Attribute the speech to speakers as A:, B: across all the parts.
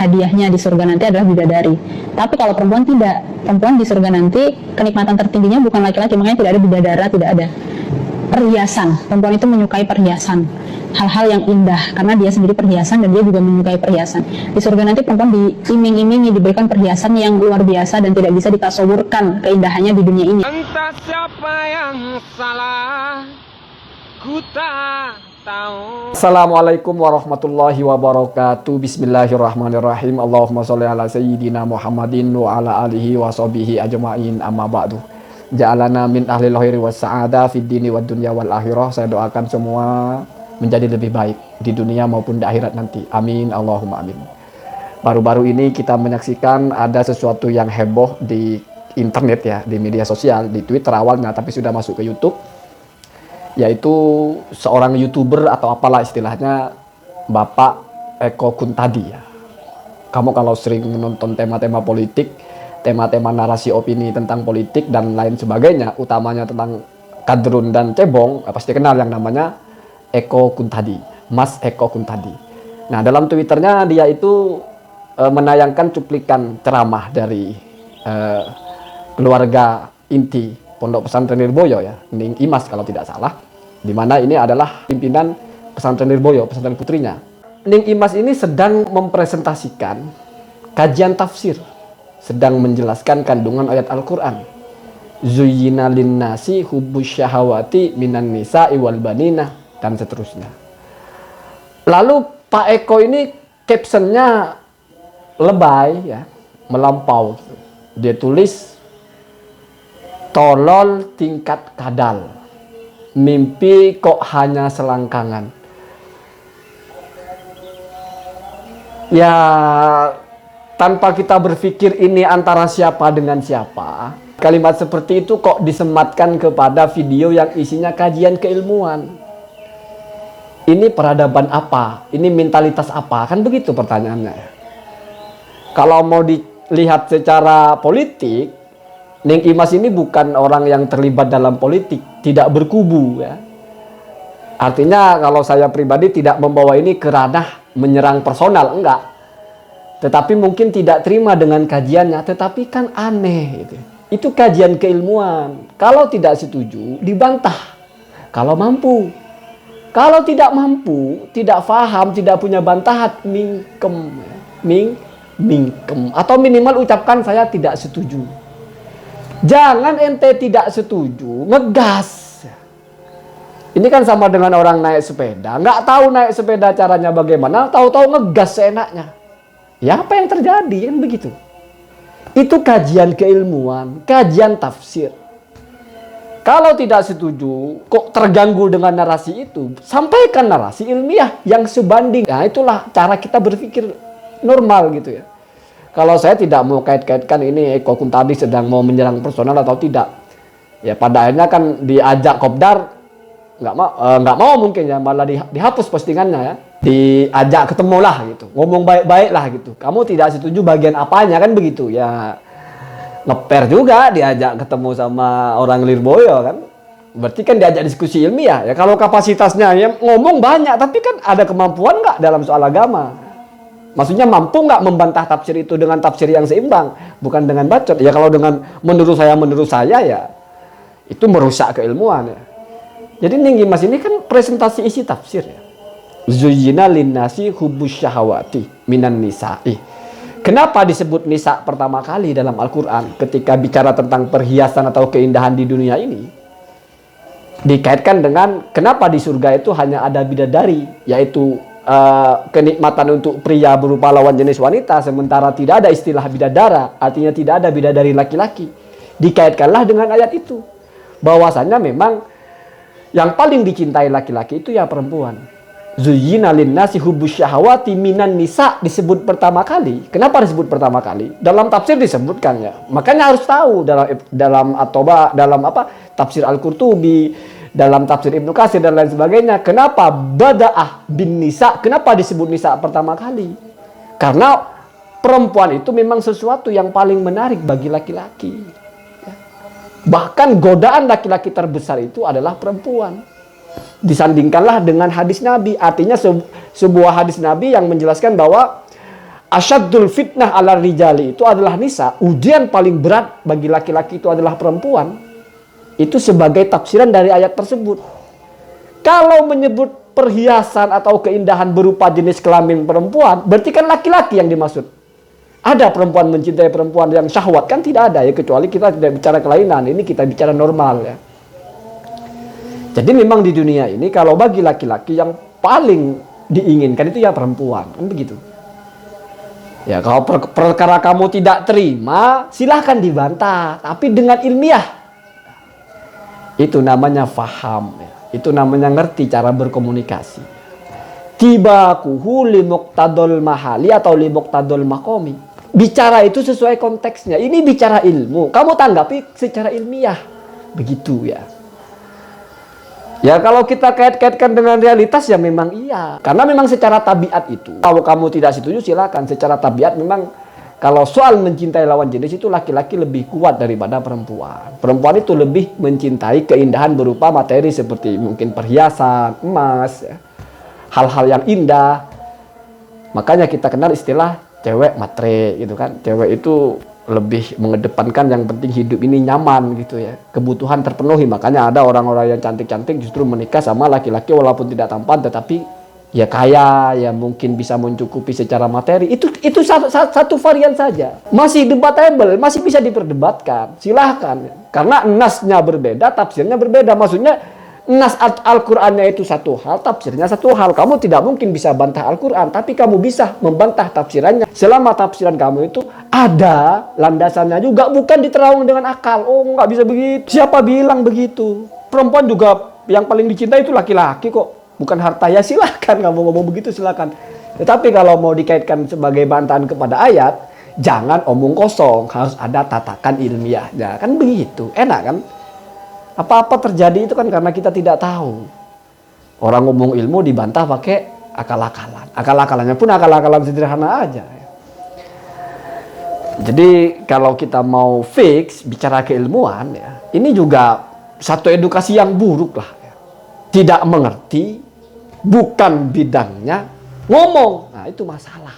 A: hadiahnya di surga nanti adalah bidadari. Tapi kalau perempuan tidak, perempuan di surga nanti kenikmatan tertingginya bukan laki-laki, makanya tidak ada bidadara, tidak ada perhiasan. Perempuan itu menyukai perhiasan, hal-hal yang indah, karena dia sendiri perhiasan dan dia juga menyukai perhiasan. Di surga nanti perempuan diiming-imingi, diberikan perhiasan yang luar biasa dan tidak bisa ditasawurkan keindahannya di dunia ini.
B: Entah siapa yang salah, ku tak tahu.
C: Assalamualaikum warahmatullahi wabarakatuh. Bismillahirrahmanirrahim. Allahumma sholli ala sayyidina Muhammadin wa ala alihi wa sahbihi ajma'in, amma ba'du. Ja'alana min ahlil khairi was sa'adah fid dini wad dunya wal akhirah. Saya doakan semua menjadi lebih baik di dunia maupun di akhirat nanti. Amin, Allahumma amin. Baru-baru ini kita menyaksikan ada sesuatu yang heboh di internet ya, di media sosial, di Twitter awalnya tapi sudah masuk ke YouTube. Yaitu seorang YouTuber atau apalah istilahnya, Bapak Eko Kuntadi ya. Kamu kalau sering menonton tema-tema politik, tema-tema narasi opini tentang politik dan lain sebagainya, utamanya tentang kadrun dan cebong, pasti kenal yang namanya Eko Kuntadi, Mas Eko Kuntadi. Nah, dalam Twitternya dia itu menayangkan cuplikan ceramah dari keluarga inti Pondok Pesantren Nirboyo ya, Ning Imas kalau tidak salah, di mana ini adalah pimpinan Pesantren Nirboyo, pesantren putrinya. Ning Imas ini sedang mempresentasikan kajian tafsir, sedang menjelaskan kandungan ayat Al-Quran. Zuyyina linnasi hubbus syahawati minan nisa'i wal banina, dan seterusnya. Lalu Pak Eko ini captionnya lebay ya, melampau. Dia tulis, tolol tingkat kadal, mimpi kok hanya selangkangan. Ya, tanpa kita berpikir ini antara siapa dengan siapa, kalimat seperti itu kok disematkan kepada video yang isinya kajian keilmuan. Ini peradaban apa? Ini mentalitas apa? Kan begitu pertanyaannya. Kalau mau dilihat secara politik, Ning Imas ini bukan orang yang terlibat dalam politik, tidak berkubu ya. Artinya kalau saya pribadi tidak membawa ini ke ranah menyerang personal, enggak. Tetapi mungkin tidak terima dengan kajiannya, tetapi kan aneh gitu. Itu kajian keilmuan. Kalau tidak setuju, dibantah. Kalau mampu. Kalau tidak mampu, tidak paham, tidak punya bantahan, mingkem. Mingkem. Atau minimal ucapkan saya tidak setuju. Jangan ente tidak setuju, ngegas. Ini kan sama dengan orang naik sepeda. Nggak tahu naik sepeda caranya bagaimana, tahu-tahu ngegas seenaknya. Ya apa yang terjadi kan begitu. Itu kajian keilmuan, kajian tafsir. Kalau tidak setuju, kok terganggu dengan narasi itu, sampaikan narasi ilmiah yang sebanding. Nah itulah cara kita berpikir normal gitu ya. Kalau saya tidak mau kait-kaitkan ini Eko Kuntadi sedang mau menyerang personal atau tidak. Ya pada akhirnya kan diajak kopdar, nggak mau mungkin ya, malah dihapus postingannya ya. Diajak ketemu lah gitu, ngomong baik-baik lah gitu. Kamu tidak setuju bagian apanya kan begitu ya. Ngeper juga diajak ketemu sama orang Lirboyo kan. Berarti kan diajak diskusi ilmiah ya. Kalau kapasitasnya ya ngomong banyak, tapi kan ada kemampuan nggak dalam soal agama? Maksudnya mampu nggak membantah tafsir itu dengan tafsir yang seimbang, bukan dengan bacot. Ya kalau dengan menurut saya ya itu merusak keilmuan ya. Jadi Ning Imas ini kan presentasi isi tafsir ya. Zuyyina linnasi hubbus syahawati minan nisa'i. Kenapa disebut nisa pertama kali dalam Al-Quran ketika bicara tentang perhiasan atau keindahan di dunia ini? Dikaitkan dengan kenapa di surga itu hanya ada bidadari, yaitu kenikmatan untuk pria berupa lawan jenis wanita, sementara tidak ada istilah bidadara, artinya tidak ada bidadari laki-laki. Dikaitkanlah dengan ayat itu, bahwasannya memang yang paling dicintai laki-laki itu ya perempuan. Zuyyina linnasi hubbus syahawati minan nisa disebut pertama kali. Kenapa disebut pertama kali? Dalam tafsir disebutkan ya. Makanya harus tahu dalam tafsir Al-Qurtubi, dalam tafsir Ibnu Katsir dan lain sebagainya. Kenapa bada'ah bin nisa? Kenapa disebut nisa pertama kali? Karena perempuan itu memang sesuatu yang paling menarik bagi laki-laki. Bahkan godaan laki-laki terbesar itu adalah perempuan. Disandingkanlah dengan hadis Nabi. Artinya sebuah hadis Nabi yang menjelaskan bahwa Asyaddul fitnah ala rijali itu adalah nisa. Ujian paling berat bagi laki-laki itu adalah perempuan. Itu sebagai tafsiran dari ayat tersebut. Kalau menyebut perhiasan atau keindahan berupa jenis kelamin perempuan, berarti kan laki-laki yang dimaksud. Ada perempuan mencintai perempuan yang syahwat? Kan tidak ada ya, kecuali kita tidak bicara kelainan. Ini kita bicara normal ya. Jadi memang di dunia ini kalau bagi laki-laki yang paling diinginkan itu ya perempuan. Kan begitu. Ya, kalau perkara kamu tidak terima, silahkan dibantah, tapi dengan ilmiah. Itu namanya faham, ya. Itu namanya ngerti cara berkomunikasi. Tibakuhu li muqtadul mahali atau li muqtadul makomi. Bicara itu sesuai konteksnya. Ini bicara ilmu, kamu tanggapi secara ilmiah. Begitu ya. Ya kalau kita kait-kaitkan dengan realitas ya memang iya. Karena memang secara tabiat itu. Kalau kamu tidak setuju silakan. Secara tabiat memang kalau soal mencintai lawan jenis itu laki-laki lebih kuat daripada perempuan. Perempuan itu lebih mencintai keindahan berupa materi seperti mungkin perhiasan, emas, ya. Hal-hal yang indah. Makanya kita kenal istilah cewek matre gitu kan. Cewek itu lebih mengedepankan yang penting hidup ini nyaman gitu ya, kebutuhan terpenuhi. Makanya ada orang-orang yang cantik-cantik justru menikah sama laki-laki walaupun tidak tampan tetapi ya kaya, ya mungkin bisa mencukupi secara materi. Itu satu varian saja, masih debatable, masih bisa diperdebatkan, silahkan. Karena nasnya berbeda, tafsirnya berbeda. Maksudnya nas Al-Qur'annya itu satu hal, tafsirnya satu hal. Kamu tidak mungkin bisa bantah Al-Qur'an, tapi kamu bisa membantah tafsirannya selama tafsiran kamu itu ada landasannya juga, bukan diterawang dengan akal. Oh, nggak bisa begitu. Siapa bilang begitu? Perempuan juga yang paling dicintai itu laki-laki kok, bukan harta. Ya silahkan kamu ngomong begitu, silahkan. Tetapi kalau mau dikaitkan sebagai bantahan kepada ayat, jangan omong kosong, harus ada tatakan ilmiahnya. Kan begitu, enak kan? Apa-apa terjadi itu kan karena kita tidak tahu. Orang ngomong ilmu dibantah pakai akal-akalan. Akal-akalannya pun akal-akalan sederhana aja. Jadi kalau kita mau fix bicara keilmuan ya, ini juga satu edukasi yang buruk lah. Ya. Tidak mengerti, bukan bidangnya, ngomong. Nah itu masalah.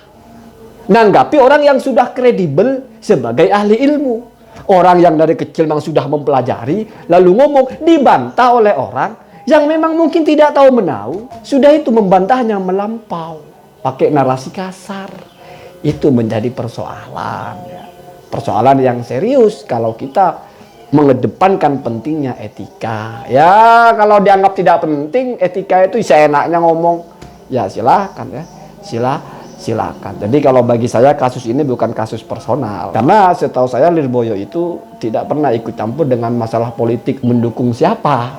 C: Nanggapi orang yang sudah kredibel sebagai ahli ilmu. Orang yang dari kecil memang sudah mempelajari, lalu ngomong, dibantah oleh orang yang memang mungkin tidak tahu menahu. Sudah itu membantahnya melampau, pakai narasi kasar. Itu menjadi persoalan. Ya. Persoalan yang serius kalau kita mengedepankan pentingnya etika. Ya kalau dianggap tidak penting, etika itu seenaknya ngomong. Ya silakan ya, silakan. Jadi kalau bagi saya kasus ini bukan kasus personal. Karena setahu saya Lirboyo itu tidak pernah ikut campur dengan masalah politik mendukung siapa.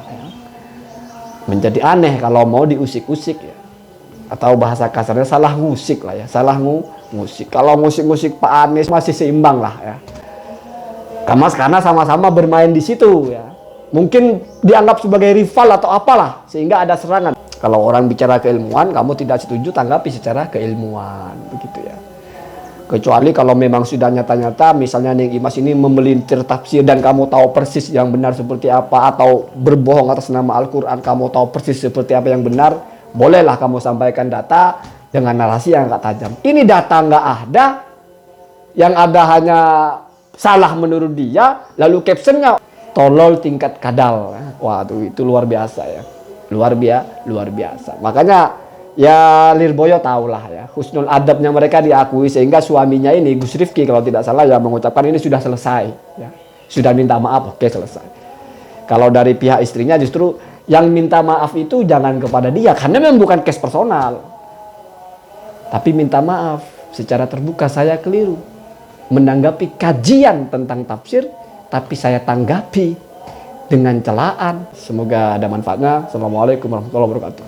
C: Menjadi aneh kalau mau diusik-usik ya. Atau bahasa kasarnya salah ngusik lah ya. Salah ngusik. Kalau ngusik-ngusik Pak Anies masih seimbang lah ya. Karena sama-sama bermain di situ ya. Mungkin dianggap sebagai rival atau apalah sehingga ada serangan. Kalau orang bicara keilmuan, kamu tidak setuju, tanggapi secara keilmuan, begitu ya. Kecuali kalau memang sudah nyata-nyata, misalnya Ning Imas ini memelintir tafsir dan kamu tahu persis yang benar seperti apa, atau berbohong atas nama Al-Quran, kamu tahu persis seperti apa yang benar, bolehlah kamu sampaikan data dengan narasi yang agak tajam. Ini data nggak ada, yang ada hanya salah menurut dia, lalu captionnya tolol tingkat kadal. Waduh, itu luar biasa ya. Luar biasa. Makanya ya Lirboyo tahulah ya. Husnul adabnya mereka diakui sehingga suaminya ini Gus Rifki kalau tidak salah ya mengucapkan ini sudah selesai. Ya. Sudah minta maaf, oke selesai. Kalau dari pihak istrinya justru yang minta maaf itu jangan kepada dia karena memang bukan case personal. Tapi minta maaf secara terbuka saya keliru menanggapi kajian tentang tafsir, tapi saya tanggapi dengan celaan. Semoga ada manfaatnya. Assalamualaikum warahmatullahi wabarakatuh.